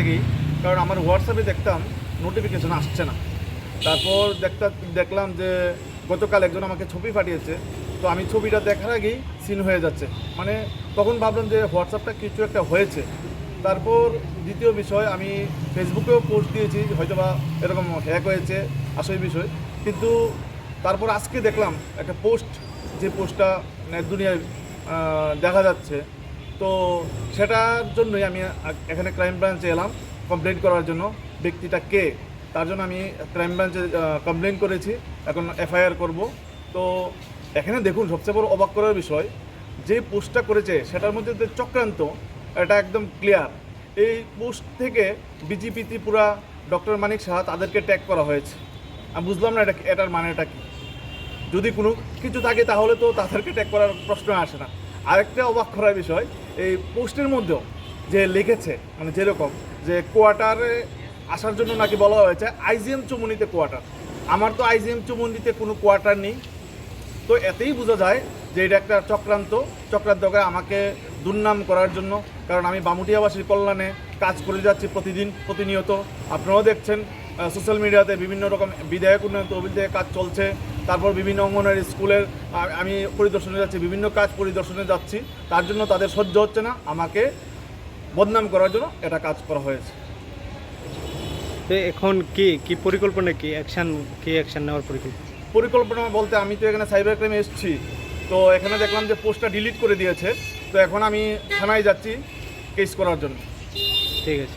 থেকেই, কারণ আমার হোয়াটসঅ্যাপে দেখতাম নোটিফিকেশন আসছে না। তারপর দেখলাম যে গতকাল একজন আমাকে ছবি পাঠিয়েছে, তো আমি ছবিটা দেখার আগেই সিন হয়ে যাচ্ছে, মানে তখন ভাবলাম যে হোয়াটসঅ্যাপটা কিছু একটা হয়েছে। তারপর দ্বিতীয় বিষয়, আমি ফেসবুকেও পোস্ট দিয়েছি হয়তোবা এরকম হ্যাক হয়েছে আসল বিষয়, কিন্তু তারপর আজকে দেখলাম একটা পোস্ট, যে পোস্টটা নেট দুনিয়ায় দেখা যাচ্ছে। তো সেটার জন্যই আমি এখানে ক্রাইম ব্রাঞ্চে এলাম কমপ্লেন করার জন্য। ব্যক্তিটা কে তার জন্য আমি ক্রাইম ব্রাঞ্চে কমপ্লেন করেছি, এখন এফআইআর করব। তো এখানে দেখুন, সবচেয়ে বড় অবাক করার বিষয়, যে পোস্টটা করেছে সেটার মধ্যে যে চক্রান্ত, এটা একদম ক্লিয়ার। এই পোস্ট থেকে বিজেপি ত্রিপুরা, ডক্টর মানিক সাহা তাদেরকে ট্যাগ করা হয়েছে। আমি বুঝলাম না এটার মানেটা কি। যদি কোনো কিছু থাকে তাহলে তো তাদেরকে ট্যাগ করার প্রশ্ন আসে না। আরেকটা অবাক করার বিষয়, এই পোস্টের মধ্যেও যে লিখেছে, মানে যেরকম যে কোয়ার্টারে আসার জন্য নাকি বলা হয়েছে আইজিএম চুমুনিতে কোয়ার্টার। আমার তো আইজিএম চুমুনিতে কোনো কোয়ার্টার নেই। তো এতেই বোঝা যায় যে এটা একটা চক্রান্ত করে আমাকে দুর্নাম করার জন্য। কারণ আমি বামুটিয়াবাসীর কল্যাণে কাজ করে যাচ্ছি প্রতিনিয়ত। আপনারাও দেখছেন সোশ্যাল মিডিয়াতে বিভিন্ন রকম বিধায়ক উন্নয়ন তহবিল কাজ চলছে। তারপর বিভিন্ন অঙ্গনওয়াড়ি স্কুলের আমি পরিদর্শনে যাচ্ছি, বিভিন্ন কাজ পরিদর্শনে যাচ্ছি। তার জন্য তাদের সহ্য হচ্ছে না, আমাকে বদনাম করার জন্য এটা কাজ করা হয়েছে। তো এখন কি পরিকল্পনা, কি অ্যাকশন নেওয়ার পরিকল্পনা বলতে, আমি তো এখানে সাইবার ক্রাইমে এসেছি, তো এখানে দেখলাম যে পোস্টটা ডিলিট করে দিয়েছে। তো এখন আমি থানায় যাচ্ছি কেস করার জন্য। ঠিক আছে।